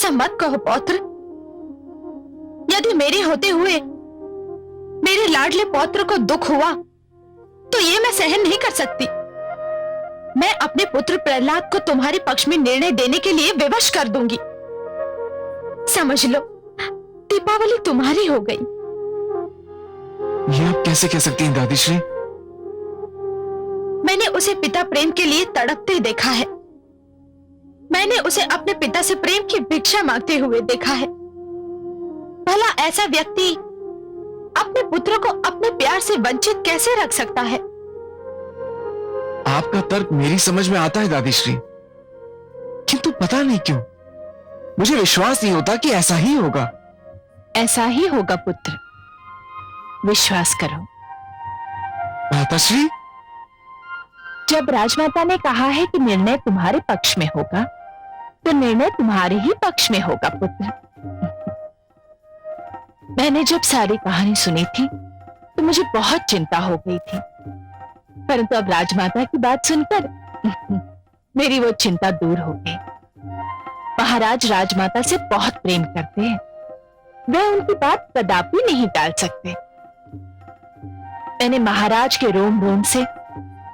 ऐसा मत कहो पौत्र। यदि मेरे होते हुए मेरे लाडले पौत्र को दुख हुआ तो ये मैं सहन नहीं कर सकती। मैं अपने पुत्र प्रहलाद को तुम्हारे पक्ष में निर्णय देने के लिए विवश कर दूंगी। समझ लो, दीपावली तुम्हारी हो गई। ये आप कैसे कह सकती हैं दादीश्री? मैंने उसे पिता प्रेम के लिए तड़पते देखा है। मैंने उसे अपने पिता से प्रेम की भिक्षा मांगते हुए देखा है। भला ऐसा व्यक्ति अपने पुत्र को अपने प्यार से वंचित कैसे रख सकता है? आपका तर्क मेरी समझ में आता है दादीश्री, किंतु पता नहीं क्यों मुझे विश्वास नहीं होता कि ऐसा ही होगा। ऐसा ही होगा पुत्र, विश्वास करो। माताश्री, जब राजमाता ने कहा है कि निर्णय तुम्हारे पक्ष में होगा, तो निर्णय तुम्हारे ही पक्ष में होगा पुत्र। मैंने जब सारी कहानी सुनी थी तो मुझे बहुत चिंता हो गई थी, परंतु अब राजमाता की बात सुनकर मेरी वो चिंता दूर हो गई। महाराज राजमाता से बहुत प्रेम करते हैं, वे उनकी बात कदापि नहीं टाल सकते। मैंने महाराज के रोम रोम से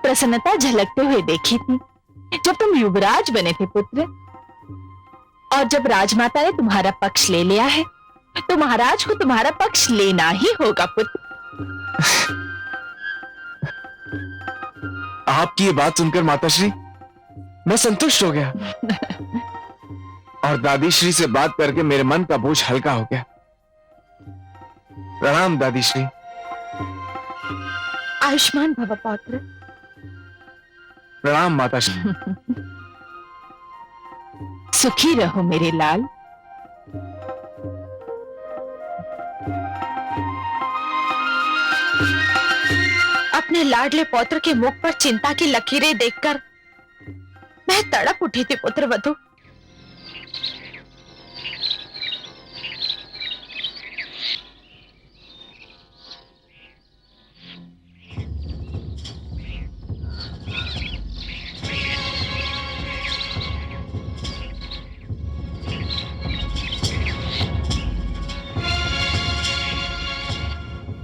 प्रसन्नता झलकते हुए देखी थी जब तुम युवराज बने थे पुत्र। और जब राजमाता ने तुम्हारा पक्ष ले लिया है तो महाराज को तुम्हारा पक्ष लेना ही होगा पुत्र। आपकी ये बात सुनकर माताश्री मैं संतुष्ट हो गया और दादीश्री से बात करके मेरे मन का बोझ हल्का हो गया। प्रणाम दादीश्री। आयुष्मान भव पौत्र। प्रणाम माताश्री। सुखी रहो मेरे लाल। अपने लाडले पौत्र के मुख पर चिंता की लकीरें देखकर मैं तड़प उठी थी पुत्रवधू।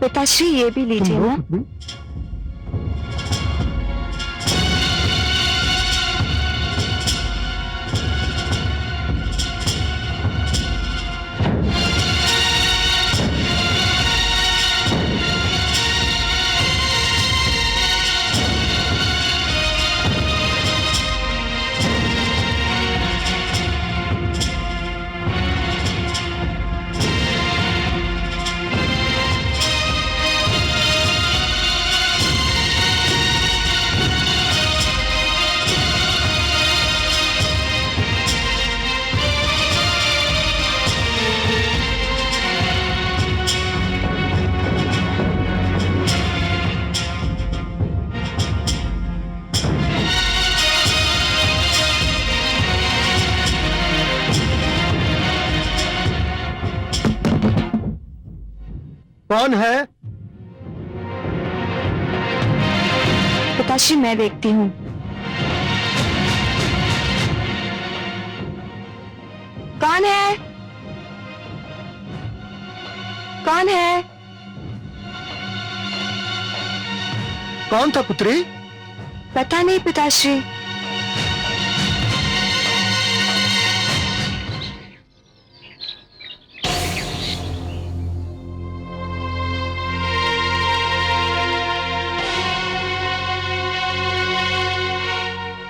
पिताश्री, ये भी लीजिए ना। कौन है? पिताश्री, मैं देखती हूँ। कौन है? कौन है? कौन था पुत्री? पता नहीं पिताश्री।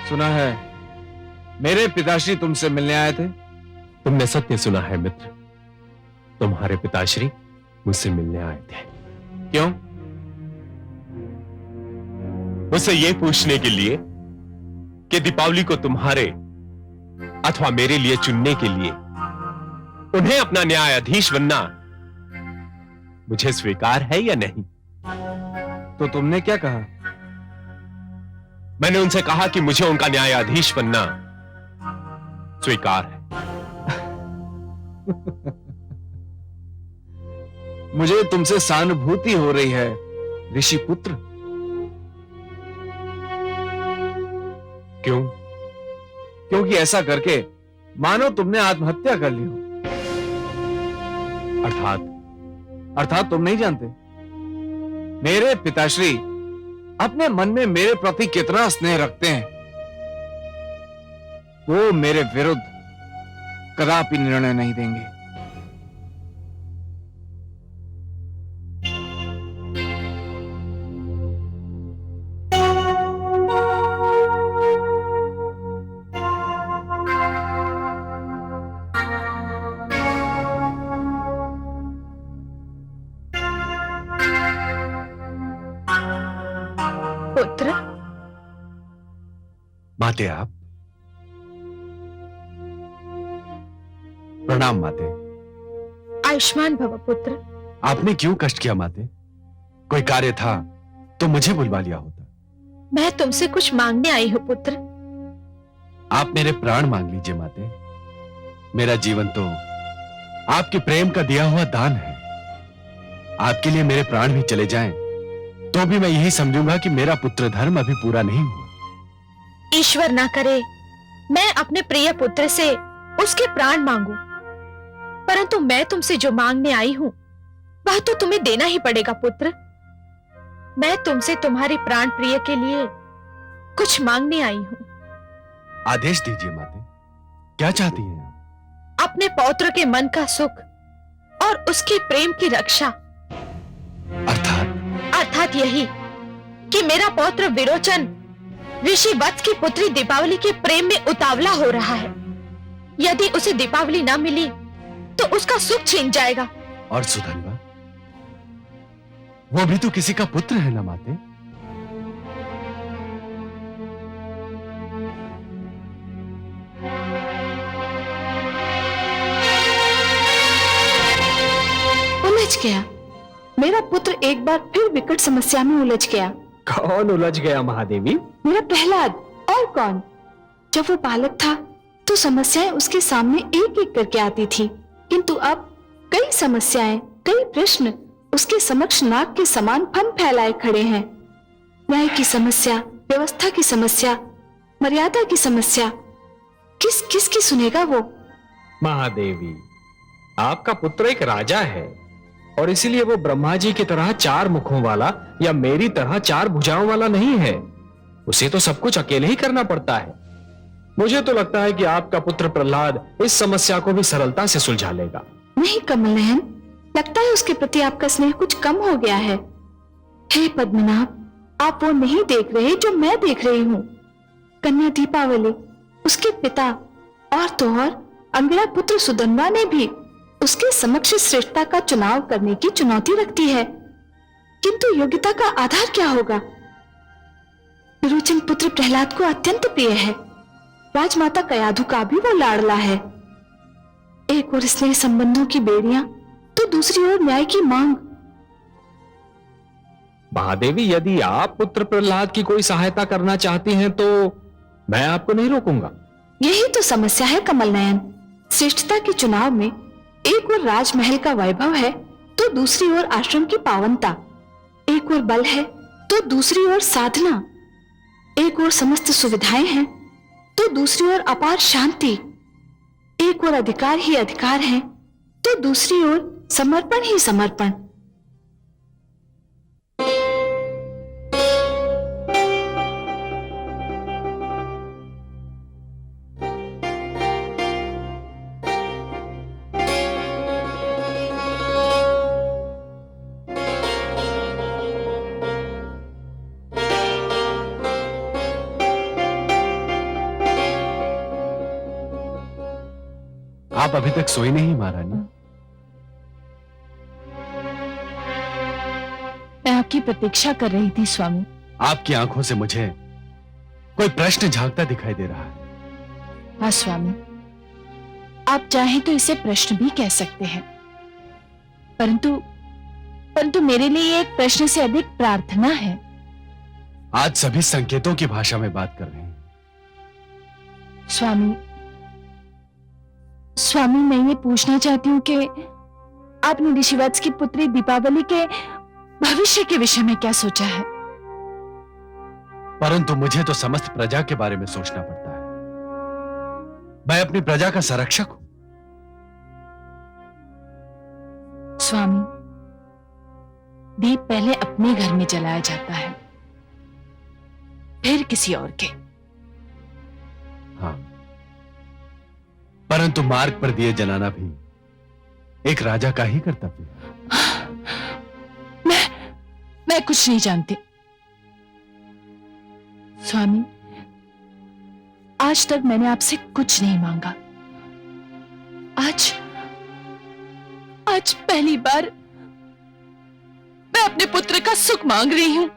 सुना है मेरे पिताश्री तुमसे मिलने आए थे। तुमने सत्य सुना है मित्र, तुम्हारे पिताश्री मुझसे मिलने आए थे। क्यों? मुझसे यह पूछने के लिए कि दीपावली को तुम्हारे अथवा मेरे लिए चुनने के लिए उन्हें अपना न्यायाधीश बनना मुझे स्वीकार है या नहीं। तो तुमने क्या कहा? मैंने उनसे कहा कि मुझे उनका न्यायाधीश बनना स्वीकार है। मुझे तुमसे सहानुभूति हो रही है ऋषि पुत्र। क्यों? क्योंकि ऐसा करके मानो तुमने आत्महत्या कर ली हो। अर्थात तुम नहीं जानते मेरे पिताश्री अपने मन में मेरे प्रति कितना स्नेह रखते हैं। वो मेरे विरुद्ध कदापि निर्णय नहीं देंगे। पुत्र, माते आप। प्रणाम माते। आयुष्मान भव पुत्र। आपने क्यों कष्ट किया माते? कोई कार्य था तो मुझे बुलवा लिया होता। मैं तुमसे कुछ मांगने आई हूँ पुत्र। आप मेरे प्राण मांग लीजिए माते। मेरा जीवन तो आपके प्रेम का दिया हुआ दान है। आपके लिए मेरे प्राण भी चले जाएं तो भी मैं यही समझूंगा कि मेरा पुत्र धर्म अभी पूरा नहीं हुआ। ईश्वर ना करे मैं अपने प्रिय पुत्र से उसके प्राण मांगू, परंतु मैं तुमसे जो मांगने आई हूं वह तो तुम्हें देना ही पड़ेगा पुत्र। मैं तुमसे तुम्हारे प्राण प्रिय के लिए कुछ मांगने आई हूं। आदेश दीजिए माते, क्या चाहती हैं आप? अपने पौत्र के मन का सुख और उसके प्रेम की रक्षा। अर्थात यही कि मेरा पौत्र विरोचन ऋषि वत्स की पुत्री दीपावली के प्रेम में उतावला हो रहा है। यदि उसे दीपावली ना मिली तो उसका सुख छीन जाएगा। और सुधनवा, वो भी तो किसी का पुत्र है ना माते? उलझ गया। मेरा पुत्र एक बार फिर विकट समस्या में उलझ गया। कौन उलझ गया महादेवी? मेरा प्रहलाद, और कौन? जब वो बालक था तो समस्याएं उसके सामने एक एक करके आती थी, किंतु अब कई समस्याएं, कई प्रश्न उसके समक्ष नाग के समान फन फैलाए खड़े हैं। न्याय की समस्या, व्यवस्था की समस्या, मर्यादा की समस्या, किस किस की सुनेगा वो? महादेवी, आपका पुत्र एक राजा है और इसीलिए वो ब्रह्मा जी की तरह चार मुखों वाला या मेरी तरह चार भुजाओं वाला नहीं है। उसे तो सब कुछ अकेले ही करना पड़ता है। मुझे तो लगता है कि आपका पुत्र प्रहलाद इस समस्या को भी सरलता से सुलझा लेगा। नहीं कमल नयन, लगता है उसके प्रति आपका स्नेह कुछ कम हो गया है। हे पद्मनाभ, आप वो नहीं देख रहे जो मैं देख रही हूँ। कन्या दीपावली, उसके पिता और तो और अंगिरा पुत्र सुदन्वा ने भी उसके समक्ष श्रेष्ठता का चुनाव करने की चुनौती रखती है, किंतु योग्यता का आधार क्या होगा? विरोचन पुत्र प्रहलाद को अत्यंत प्रिय है। राजमाता कयाधु का भी वो लाडला है। एक और स्नेह संबंधों की बेड़ियां तो दूसरी ओर न्याय की मांग। महादेवी, यदि आप पुत्र प्रहलाद की कोई सहायता करना चाहती हैं तो मैं आपको नहीं रोकूंगा। यही तो समस्या है कमल नयन। श्रेष्ठता के चुनाव में एक ओर राजमहल का वैभव है तो दूसरी ओर आश्रम की पावनता। एक ओर बल है तो दूसरी ओर साधना। एक ओर समस्त सुविधाएं हैं तो दूसरी ओर अपार शांति। एक ओर अधिकार ही अधिकार है तो दूसरी ओर समर्पण ही समर्पण। आप अभी तक सोई नहीं महारानी? मैं आपकी प्रतीक्षा कर रही थी स्वामी। आपकी आंखों से मुझे कोई प्रश्न झांकता दिखाई दे रहा है। हाँ स्वामी, आप चाहें तो इसे प्रश्न भी कह सकते हैं, परंतु मेरे लिए एक प्रश्न से अधिक प्रार्थना है। आज सभी संकेतों की भाषा में बात कर रहे हैं। स्वामी, मैं ये पूछना चाहती हूँ कि आपने ऋषिवत्स की पुत्री दीपावली के भविष्य के विषय में क्या सोचा है? परंतु मुझे तो समस्त प्रजा के बारे में सोचना पड़ता है। मैं अपनी प्रजा का संरक्षक हूं। स्वामी, दीप पहले अपने घर में जलाया जाता है, फिर किसी और के। हाँ, परंतु मार्ग पर दिए जलाना भी एक राजा का ही कर्तव्य है। मैं कुछ नहीं जानती स्वामी। आज तक मैंने आपसे कुछ नहीं मांगा। आज पहली बार मैं अपने पुत्र का सुख मांग रही हूं।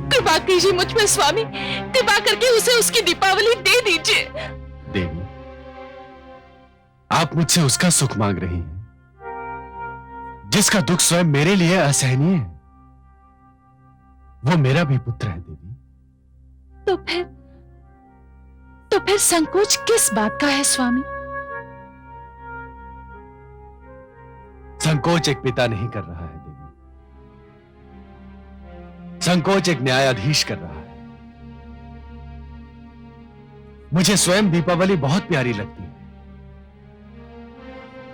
कृपा कीजिए मुझ पर स्वामी, कृपा करके उसे उसकी दीपावली दे दीजिए। देवी, आप मुझसे उसका सुख मांग रही हैं जिसका दुख स्वयं मेरे लिए असहनीय है। वो मेरा भी पुत्र है देवी। तो फिर संकोच किस बात का है स्वामी? संकोच एक पिता नहीं कर रहा है देवी, संकोच एक न्यायाधीश कर रहा है। मुझे स्वयं दीपावली बहुत प्यारी लगती है।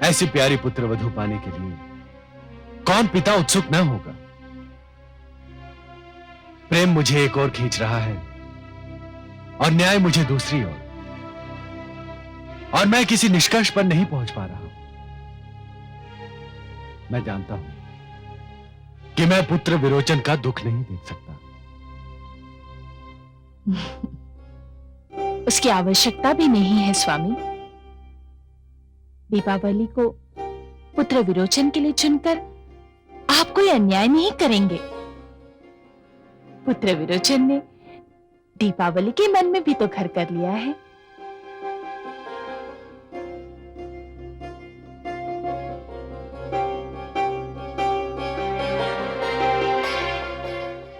ऐसी प्यारी पुत्र वधू पाने के लिए कौन पिता उत्सुक न होगा। प्रेम मुझे एक ओर खींच रहा है और न्याय मुझे दूसरी ओर, और मैं किसी निष्कर्ष पर नहीं पहुंच पा रहा हूं। मैं जानता हूं कि मैं पुत्र विरोचन का दुख नहीं देख सकता। उसकी आवश्यकता भी नहीं है स्वामी। दीपावली को पुत्र विरोचन के लिए चुनकर आप कोई अन्याय नहीं करेंगे। पुत्र विरोचन ने दीपावली के मन में भी तो घर कर लिया है।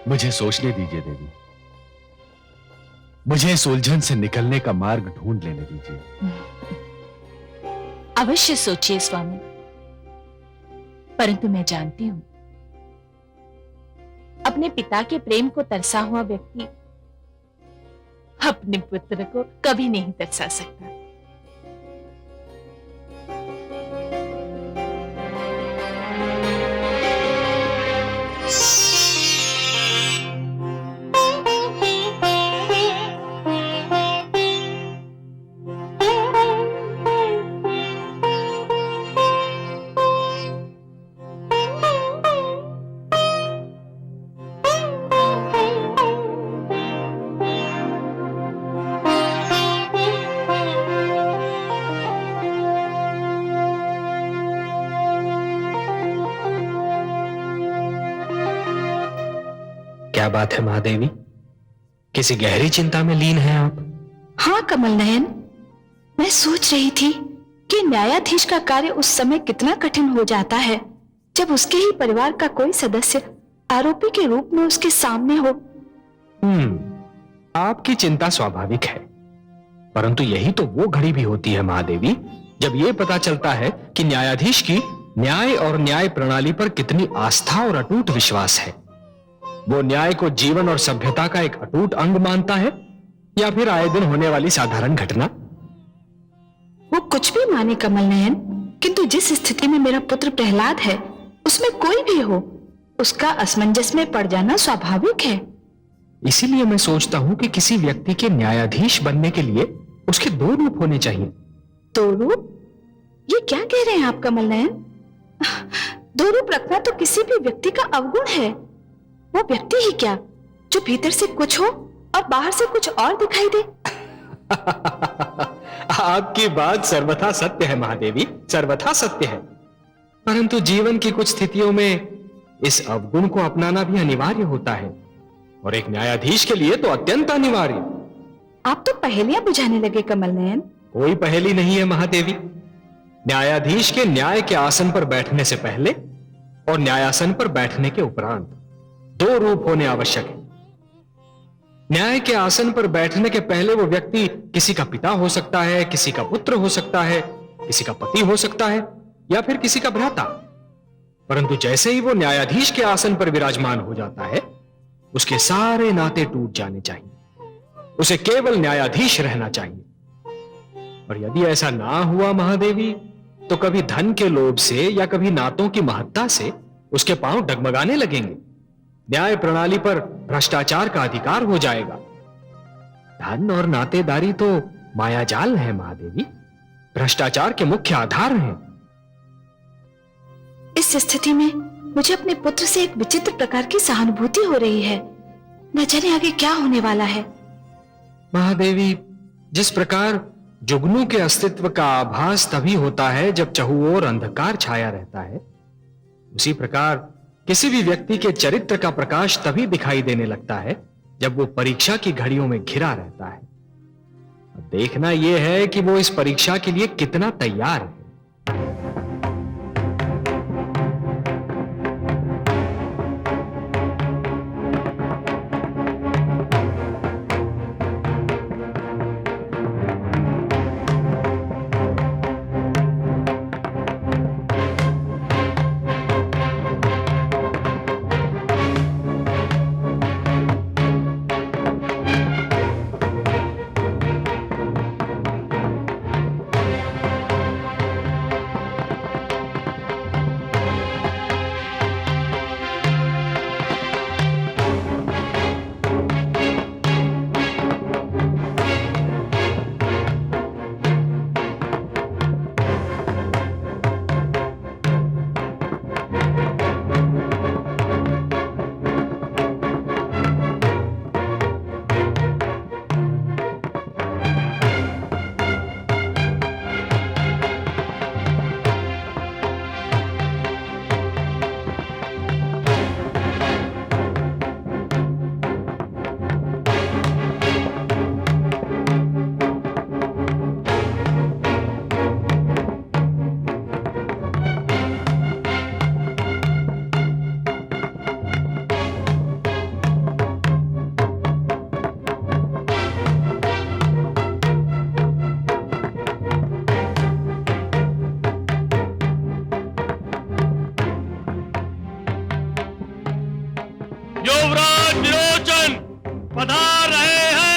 मुझे सोचने दीजिए देवी, मुझे इस उलझन से निकलने का मार्ग ढूंढ लेने दीजिए। अवश्य सोचिए स्वामी, परंतु मैं जानती हूं अपने पिता के प्रेम को तरसा हुआ व्यक्ति अपने पुत्र को कभी नहीं तरसा सकता। क्या बात है महादेवी, किसी गहरी चिंता में लीन हैं आप? हाँ कमल नयन, मैं सोच रही थी कि न्यायाधीश का कार्य उस समय कितना कठिन हो जाता है जब उसके ही परिवार का कोई सदस्य आरोपी के रूप में उसके सामने हो। आपकी चिंता स्वाभाविक है, परंतु यही तो वो घड़ी भी होती है महादेवी जब ये पता चलता है कि न्यायाधीश की न्याय और न्याय प्रणाली पर कितनी आस्था और अटूट विश्वास है। वो न्याय को जीवन और सभ्यता का एक अटूट अंग मानता है या फिर आए दिन होने वाली साधारण घटना। वो कुछ भी माने कमल नयन, किंतु जिस स्थिति में मेरा पुत्र प्रहलाद है उसमें कोई भी हो, उसका असमंजस में पड़ जाना स्वाभाविक है। इसीलिए मैं सोचता हूं कि किसी व्यक्ति के न्यायाधीश बनने के लिए उसके दो रूप होने चाहिए। दो रूप? ये क्या कह रहे हैं आप कमल नयन? दो रूप रखना तो किसी भी व्यक्ति का अवगुण है। वो व्यक्ति ही क्या जो भीतर से कुछ हो और बाहर से कुछ और दिखाई दे। आपकी बात सर्वथा सत्य है महादेवी, सर्वथा सत्य है, परंतु जीवन की कुछ स्थितियों में इस अवगुण को अपनाना भी अनिवार्य होता है और एक न्यायाधीश के लिए तो अत्यंत अनिवार्य। आप तो पहेलियां बुझाने लगे कमल नयन। कोई पहेली नहीं है महादेवी। न्यायाधीश के न्याय के आसन पर बैठने से पहले और न्यायासन पर बैठने के उपरांत दो रूप होने आवश्यक है। न्याय के आसन पर बैठने के पहले वो व्यक्ति किसी का पिता हो सकता है, किसी का पुत्र हो सकता है, किसी का पति हो सकता है या फिर किसी का भ्राता, परंतु जैसे ही वो न्यायाधीश के आसन पर विराजमान हो जाता है उसके सारे नाते टूट जाने चाहिए। उसे केवल न्यायाधीश रहना चाहिए और यदि ऐसा ना हुआ महादेवी, तो कभी धन के लोभ से या कभी नातों की महत्ता से उसके पांव डगमगाने लगेंगे। न्याय प्रणाली पर भ्रष्टाचार का अधिकार हो जाएगा। धन और नातेदारी तो मायाजाल है महादेवी, भ्रष्टाचार के मुख्य आधार हैं। इस स्थिति में मुझे अपने पुत्र से एक विचित्र प्रकार की सहानुभूति हो रही है। न जाने आगे क्या होने वाला है। महादेवी, जिस प्रकार जुगनू के अस्तित्व का आभास तभी होता है जब चहुओर अंधकार छाया रहता है, उसी प्रकार किसी भी व्यक्ति के चरित्र का प्रकाश तभी दिखाई देने लगता है जब वो परीक्षा की घड़ियों में घिरा रहता है। अब देखना यह है कि वो इस परीक्षा के लिए कितना तैयार है। युवराज विरोचन पधार रहे हैं।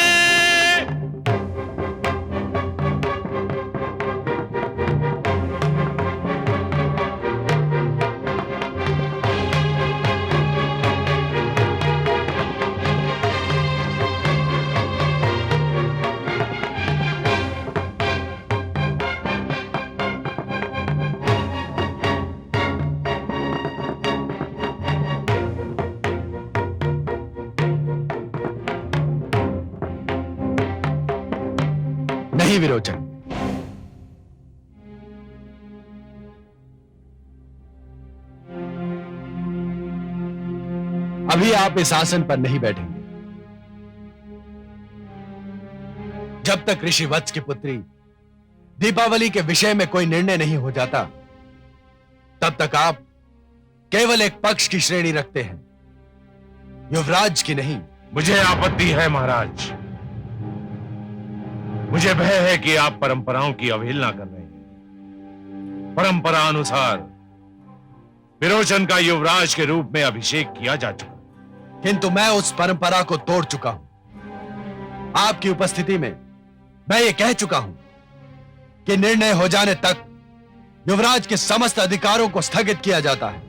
नहीं विरोचन, अभी आप इस आसन पर नहीं बैठेंगे। जब तक ऋषि वत्स की पुत्री दीपावली के विषय में कोई निर्णय नहीं हो जाता, तब तक आप केवल एक पक्ष की श्रेणी रखते हैं, युवराज की नहीं। मुझे आपत्ति है महाराज। मुझे भय है कि आप परंपराओं की अवहेलना कर रहे हैं। परंपरा अनुसार विरोचन का युवराज के रूप में अभिषेक किया जा चुका, किंतु मैं उस परंपरा को तोड़ चुका हूं। आपकी उपस्थिति में मैं ये कह चुका हूं कि निर्णय हो जाने तक युवराज के समस्त अधिकारों को स्थगित किया जाता है,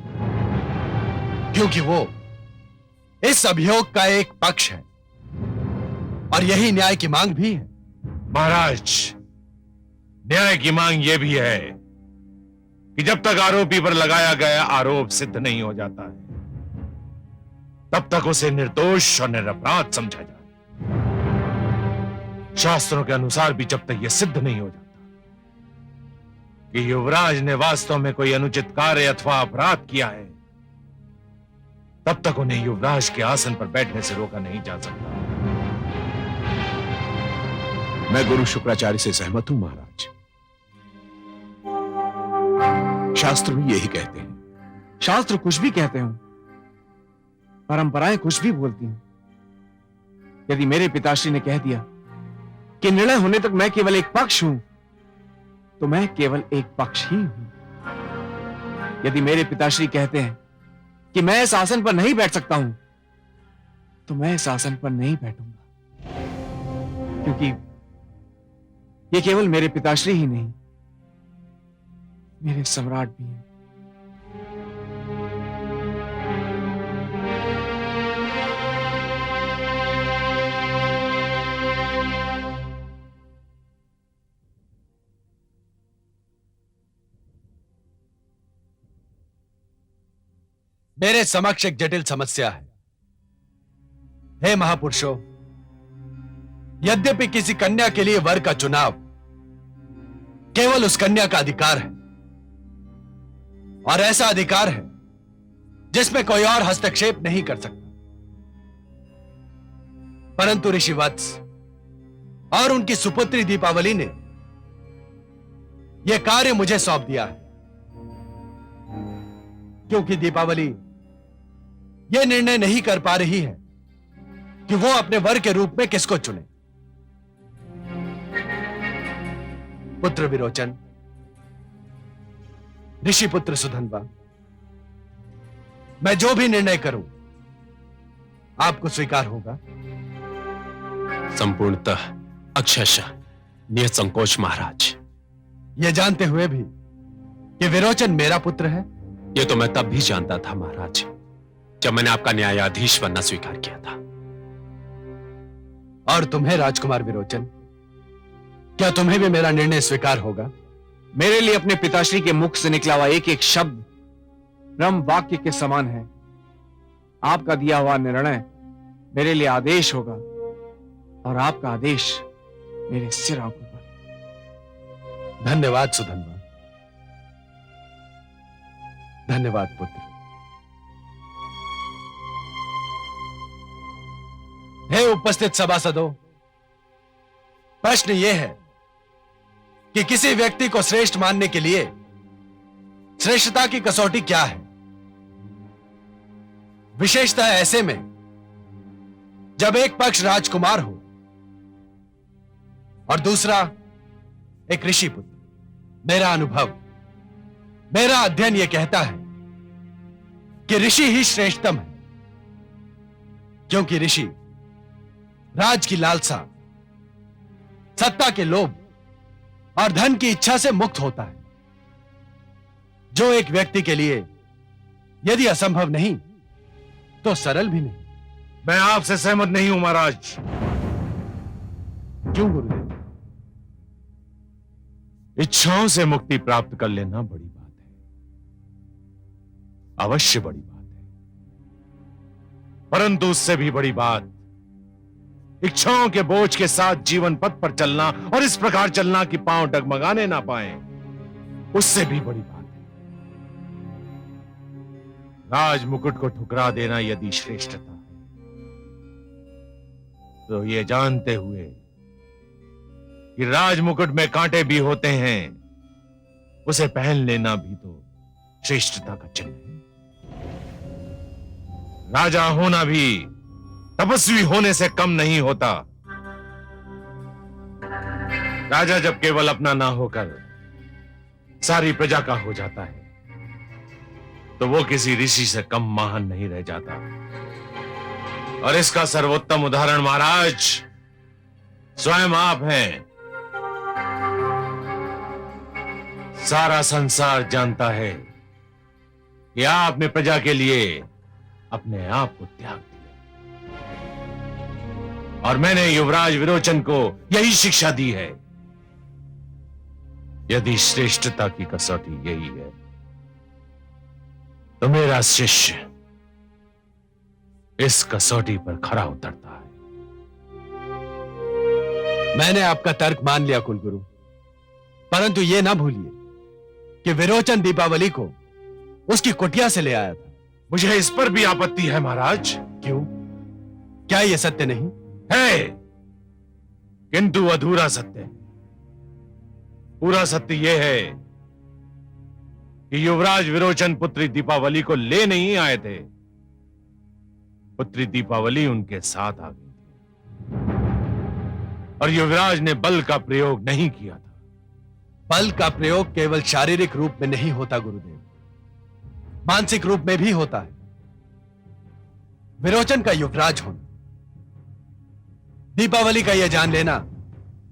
क्योंकि वो इस अभियोग का एक पक्ष है और यही न्याय की मांग भी है। महाराज, न्याय की मांग यह भी है कि जब तक आरोपी पर लगाया गया आरोप सिद्ध नहीं हो जाता है, तब तक उसे निर्दोष और निरपराध समझा जाए। शास्त्रों के अनुसार भी जब तक यह सिद्ध नहीं हो जाता कि युवराज ने वास्तव में कोई अनुचित कार्य अथवा अपराध किया है, तब तक उन्हें युवराज के आसन पर बैठने से रोका नहीं जा सकता। मैं गुरु शुक्राचार्य से सहमत हूं महाराज। शास्त्र भी यही कहते हैं। शास्त्र कुछ भी कहते हो, परंपराएं कुछ भी बोलती हैं। यदि मेरे पिताश्री ने कह दिया कि निर्णय होने तक मैं केवल एक पक्ष हूं, तो मैं केवल एक पक्ष ही हूं। यदि मेरे पिताश्री कहते हैं कि मैं इस आसन पर नहीं बैठ सकता हूं, तो मैं इस आसन पर नहीं बैठूंगा, ये केवल मेरे पिताश्री ही नहीं, मेरे सम्राट भी हैं। मेरे समक्ष एक जटिल समस्या है। हे महापुरुषों, यद्यपि किसी कन्या के लिए वर का चुनाव केवल उस कन्या का अधिकार है, और ऐसा अधिकार है जिसमें कोई और हस्तक्षेप नहीं कर सकता, परंतु ऋषि वत्स और उनकी सुपुत्री दीपावली ने यह कार्य मुझे सौंप दिया है, क्योंकि दीपावली यह निर्णय नहीं कर पा रही है कि वो अपने वर के रूप में किसको चुने। पुत्र विरोचन, ऋषि पुत्र सुधन्वा, मैं जो भी निर्णय करूं आपको स्वीकार होगा? संपूर्णतः, अक्षरशः निसंकोच महाराज। यह जानते हुए भी कि विरोचन मेरा पुत्र है? ये तो मैं तब भी जानता था महाराज, जब मैंने आपका न्यायाधीश बनना स्वीकार किया था। और तुम्हें राजकुमार विरोचन, क्या तुम्हें भी मेरा निर्णय स्वीकार होगा? मेरे लिए अपने पिताश्री के मुख से निकला हुआ एक एक शब्द ब्रह्म वाक्य के समान है। आपका दिया हुआ निर्णय मेरे लिए आदेश होगा, और आपका आदेश मेरे सिर आंखों पर। धन्यवाद सुधन्वा, धन्यवाद पुत्र। हे उपस्थित सभासदों, प्रश्न यह है कि किसी व्यक्ति को श्रेष्ठ मानने के लिए श्रेष्ठता की कसौटी क्या है? विशेषतः ऐसे में जब एक पक्ष राजकुमार हो और दूसरा एक ऋषि पुत्र। मेरा अनुभव, मेरा अध्ययन यह कहता है कि ऋषि ही श्रेष्ठतम है, क्योंकि ऋषि राज की लालसा, सत्ता के लोभ और धन की इच्छा से मुक्त होता है, जो एक व्यक्ति के लिए यदि असंभव नहीं तो सरल भी नहीं। मैं आपसे सहमत नहीं हूं महाराज। क्यों गुरुदेव? इच्छाओं से मुक्ति प्राप्त कर लेना बड़ी बात है, अवश्य बड़ी बात है, परंतु उससे भी बड़ी बात इच्छाओं के बोझ के साथ जीवन पथ पर चलना और इस प्रकार चलना कि पांव डगमगाने ना पाए, उससे भी बड़ी बात है। राज मुकुट को ठुकरा देना यदि श्रेष्ठता है, तो ये जानते हुए कि राज मुकुट में कांटे भी होते हैं, उसे पहन लेना भी तो श्रेष्ठता का चिन्ह है। राजा होना भी तपस्वी होने से कम नहीं होता। राजा जब केवल अपना ना होकर सारी प्रजा का हो जाता है, तो वो किसी ऋषि से कम महान नहीं रह जाता। और इसका सर्वोत्तम उदाहरण महाराज स्वयं आप हैं। सारा संसार जानता है कि आपने प्रजा के लिए अपने आप को त्याग दिया, और मैंने युवराज विरोचन को यही शिक्षा दी है। यदि श्रेष्ठता की कसौटी यही है, तो मेरा शिष्य इस कसौटी पर खरा उतरता है। मैंने आपका तर्क मान लिया कुलगुरु, परंतु यह ना भूलिए कि विरोचन दीपावली को उसकी कुटिया से ले आया था। मुझे इस पर भी आपत्ति है महाराज। क्यों? क्या यह सत्य नहीं है? किंतु अधूरा सत्य है। पूरा सत्य यह है कि युवराज विरोचन पुत्री दीपावली को ले नहीं आए थे, पुत्री दीपावली उनके साथ आ गई थी, और युवराज ने बल का प्रयोग नहीं किया था। बल का प्रयोग केवल शारीरिक रूप में नहीं होता गुरुदेव, मानसिक रूप में भी होता है। विरोचन का युवराज होना, दीपावली का यह जान लेना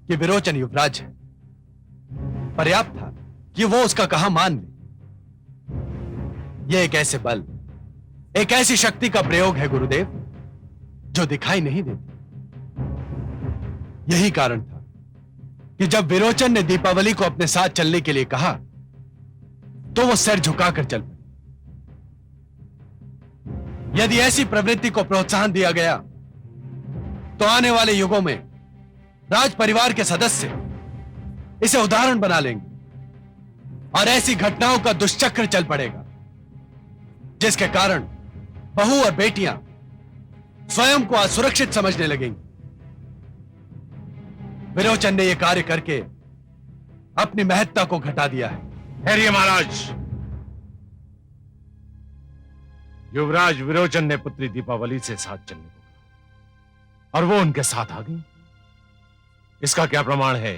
कि विरोचन युवराज है, पर्याप्त था कि वो उसका कहा मान ले। यह एक ऐसे बल, एक ऐसी शक्ति का प्रयोग है गुरुदेव जो दिखाई नहीं देती। यही कारण था कि जब विरोचन ने दीपावली को अपने साथ चलने के लिए कहा तो वो सिर झुकाकर चल पड़ी। यदि ऐसी प्रवृत्ति को प्रोत्साहन दिया गया तो आने वाले युगों में राज परिवार के सदस्य इसे उदाहरण बना लेंगे और ऐसी घटनाओं का दुष्चक्र चल पड़ेगा जिसके कारण बहू और बेटियां स्वयं को असुरक्षित समझने लगेंगी। विरोचन ने यह कार्य करके अपनी महत्ता को घटा दिया है। ठहरिए महाराज। युवराज विरोचन ने पुत्री दीपावली से साथ चलने को कहा और वो उनके साथ आ गई। इसका क्या प्रमाण है?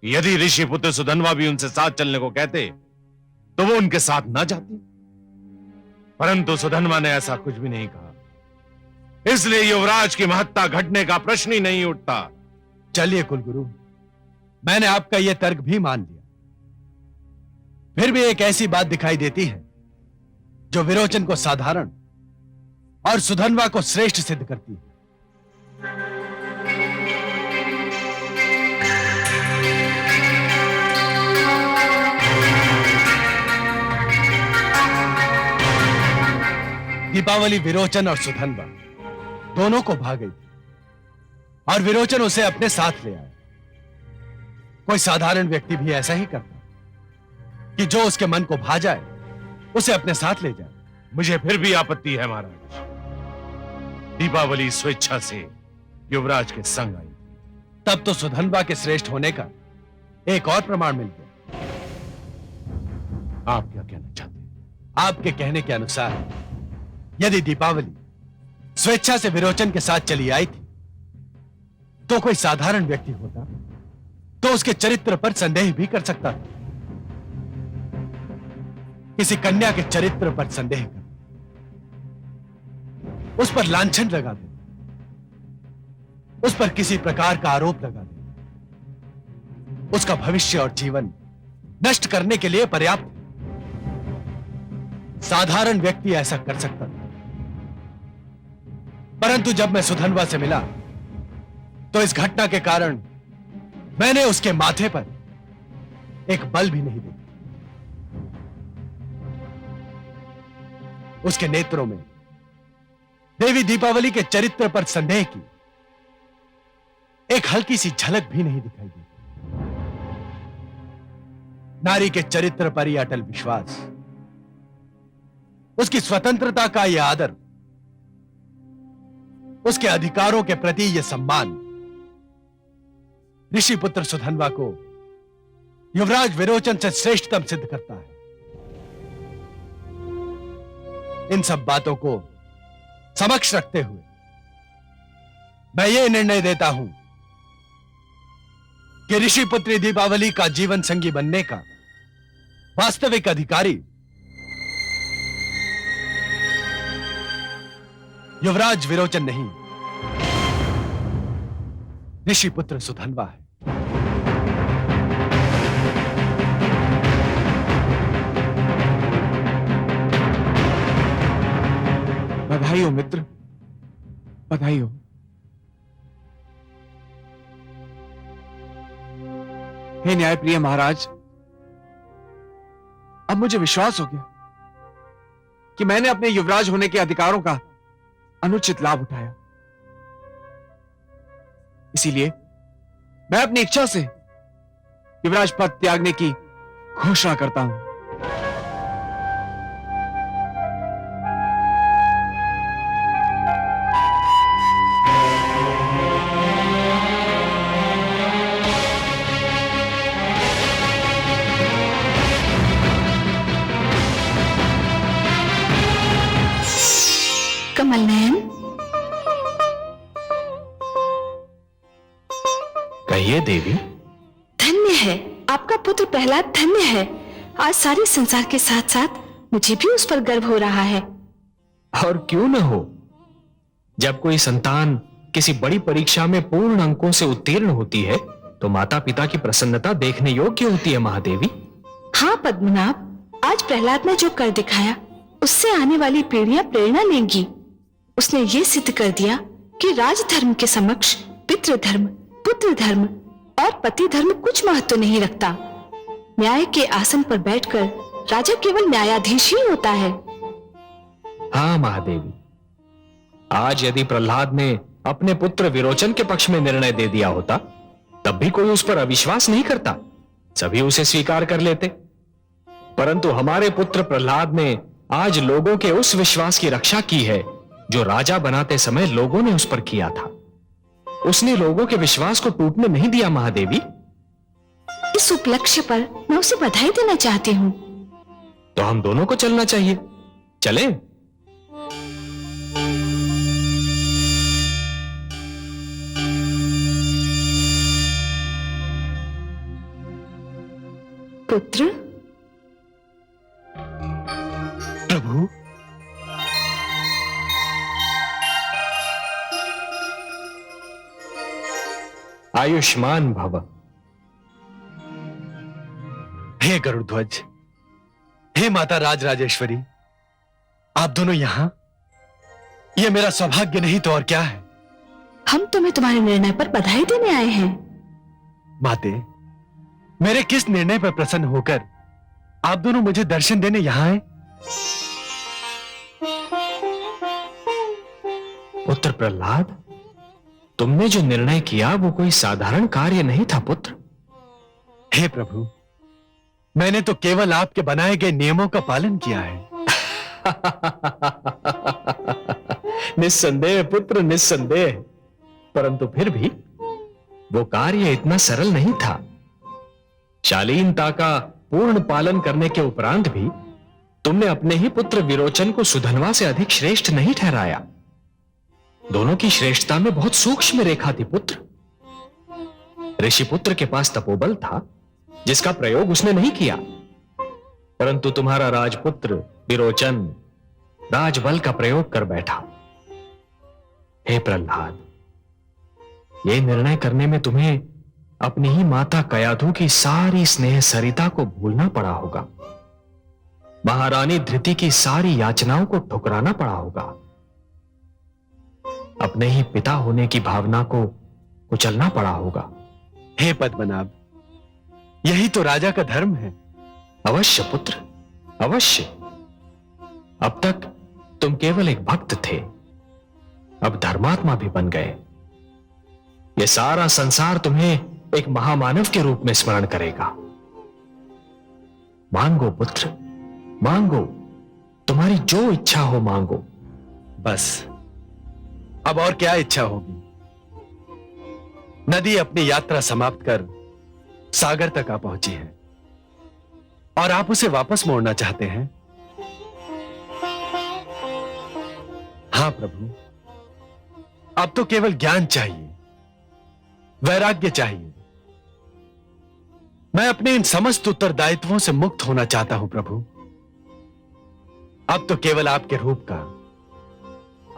यदि ऋषि पुत्र सुधन्वा भी उनसे साथ चलने को कहते तो वो उनके साथ ना जाती, परंतु सुधन्वा ने ऐसा कुछ भी नहीं कहा, इसलिए युवराज की महत्ता घटने का प्रश्न ही नहीं उठता। चलिए कुलगुरु, मैंने आपका यह तर्क भी मान लिया। फिर भी एक ऐसी बात दिखाई देती है जो विरोचन को साधारण और सुधन्वा को श्रेष्ठ सिद्ध करती है। दीपावली विरोचन और सुधन्वा दोनों को भा गई थी और विरोचन उसे अपने साथ ले आया। कोई साधारण व्यक्ति भी ऐसा ही करता कि जो उसके मन को भा जाए उसे अपने साथ ले जाए। मुझे फिर भी आपत्ति है महाराज। दीपावली स्वेच्छा से युवराज के संग आई। तब तो सुधन्वा के श्रेष्ठ होने का एक और प्रमाण मिल गया। आप क्या कहना चाहते हैं? आपके कहने के अनुसार यदि दीपावली स्वेच्छा से विरोचन के साथ चली आई थी तो कोई साधारण व्यक्ति होता तो उसके चरित्र पर संदेह भी कर सकता था। किसी कन्या के चरित्र पर संदेह कर उस पर लांछन लगा दे, उस पर किसी प्रकार का आरोप लगा दे, उसका भविष्य और जीवन नष्ट करने के लिए पर्याप्त है। साधारण व्यक्ति ऐसा कर सकता था, परंतु जब मैं सुधन्वा से मिला तो इस घटना के कारण मैंने उसके माथे पर एक बल भी नहीं देखा। उसके नेत्रों में देवी दीपावली के चरित्र पर संदेह की एक हल्की सी झलक भी नहीं दिखाई दी। नारी के चरित्र पर यह अटल विश्वास, उसकी स्वतंत्रता का यह आदर, उसके अधिकारों के प्रति यह सम्मान ऋषि पुत्र सुधन्वा को युवराज विरोचन से श्रेष्ठतम सिद्ध करता है। इन सब बातों को समक्ष रखते हुए मैं यह निर्णय देता हूं कि ऋषि पुत्री दीपावली का जीवन संगी बनने का वास्तविक अधिकारी युवराज विरोचन नहीं, ऋषि पुत्र सुधन्वा है। बधाई हो मित्र, बधाई हो। हे न्यायप्रिय महाराज, अब मुझे विश्वास हो गया कि मैंने अपने युवराज होने के अधिकारों का अनुचित लाभ उठाया। इसीलिए मैं अपनी इच्छा से युवराज पद त्यागने की घोषणा करता हूं। कमल नयन, कहिए देवी। धन्य है आपका पुत्र प्रहलाद, धन्य है। आज सारे संसार के साथ साथ मुझे भी उस पर गर्व हो रहा है। और क्यों न हो, जब कोई संतान किसी बड़ी परीक्षा में पूर्ण अंकों से उत्तीर्ण होती है तो माता पिता की प्रसन्नता देखने योग्य होती है महादेवी। हाँ पद्मनाभ, आज प्रहलाद ने जो कर दिखाया उससे आने वाली पीढ़ियां प्रेरणा लेंगी। उसने ये सिद्ध कर दिया कि राजधर्म के समक्ष पितृधर्म, पुत्र धर्म और पति धर्म कुछ महत्व नहीं रखता। न्याय के आसन पर बैठकर राजा केवल न्यायाधीश ही होता है। हाँ महादेवी, आज यदि प्रहलाद ने अपने पुत्र विरोचन के पक्ष में निर्णय दे दिया होता तब भी कोई उस पर अविश्वास नहीं करता, सभी उसे स्वीकार कर लेते। परंतु हमारे पुत्र प्रहलाद ने आज लोगों के उस विश्वास की रक्षा की है जो राजा बनाते समय लोगों ने उस पर किया था। उसने लोगों के विश्वास को टूटने नहीं दिया महादेवी। इस उपलक्ष्य पर मैं उसे बधाई देना चाहती हूँ। तो हम दोनों को चलना चाहिए, चले? पुत्र, प्रभु, आयुष्मान भव। हे गरुड़ध्वज, हे माता राजराजेश्वरी, आप दोनों यहां? यह मेरा सौभाग्य नहीं तो और क्या है। हम तुम्हें तुम्हारे निर्णय पर बधाई देने आए हैं। माते, मेरे किस निर्णय पर प्रसन्न होकर आप दोनों मुझे दर्शन देने यहां आए? पुत्र प्रहलाद, तुमने जो निर्णय किया वो कोई साधारण कार्य नहीं था पुत्र। हे प्रभु, मैंने तो केवल आपके बनाए गए नियमों का पालन किया है। निस्संदेह पुत्र, निस्संदेह। परंतु फिर भी वो कार्य इतना सरल नहीं था। शालीनता का पूर्ण पालन करने के उपरांत भी तुमने अपने ही पुत्र विरोचन को सुधनवा से अधिक श्रेष्ठ नहीं ठहराया। दोनों की श्रेष्ठता में बहुत सूक्ष्म रेखा थी पुत्र। ऋषिपुत्र के पास तपोबल था जिसका प्रयोग उसने नहीं किया, परंतु तुम्हारा राजपुत्र विरोचन राजबल का प्रयोग कर बैठा। हे प्रहलाद, यह निर्णय करने में तुम्हें अपनी ही माता कयाधु की सारी स्नेह सरिता को भूलना पड़ा होगा। महारानी धृति की सारी याचनाओं को ठुकराना पड़ा होगा। अपने ही पिता होने की भावना को कुचलना पड़ा होगा। हे पद्मनाभ, यही तो राजा का धर्म है। अवश्य पुत्र, अवश्य। अब तक तुम केवल एक भक्त थे, अब धर्मात्मा भी बन गए। यह सारा संसार तुम्हें एक महामानव के रूप में स्मरण करेगा। मांगो पुत्र, मांगो, तुम्हारी जो इच्छा हो मांगो। बस अब और क्या इच्छा होगी। नदी अपनी यात्रा समाप्त कर सागर तक आ पहुंची है और आप उसे वापस मोड़ना चाहते हैं। हां प्रभु, अब तो केवल ज्ञान चाहिए, वैराग्य चाहिए। मैं अपने इन समस्त उत्तरदायित्वों से मुक्त होना चाहता हूं प्रभु। अब तो केवल आपके रूप का,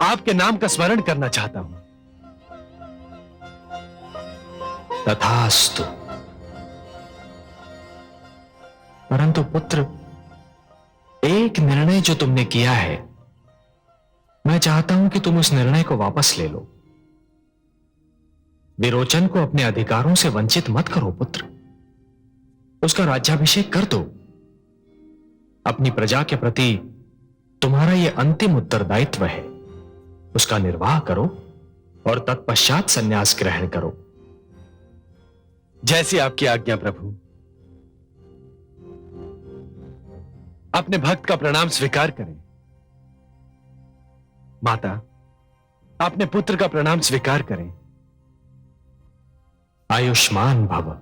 आपके नाम का स्मरण करना चाहता हूं। तथास्तु। परंतु पुत्र, एक निर्णय जो तुमने किया है, मैं चाहता हूं कि तुम उस निर्णय को वापस ले लो। विरोचन को अपने अधिकारों से वंचित मत करो पुत्र। उसका राज्याभिषेक कर दो। अपनी प्रजा के प्रति तुम्हारा यह अंतिम उत्तरदायित्व है। उसका निर्वाह करो और तत्पश्चात संन्यास ग्रहण करो। जैसी आपकी आज्ञा प्रभु। अपने भक्त का प्रणाम स्वीकार करें। माता, अपने पुत्र का प्रणाम स्वीकार करें। आयुष्मान भव।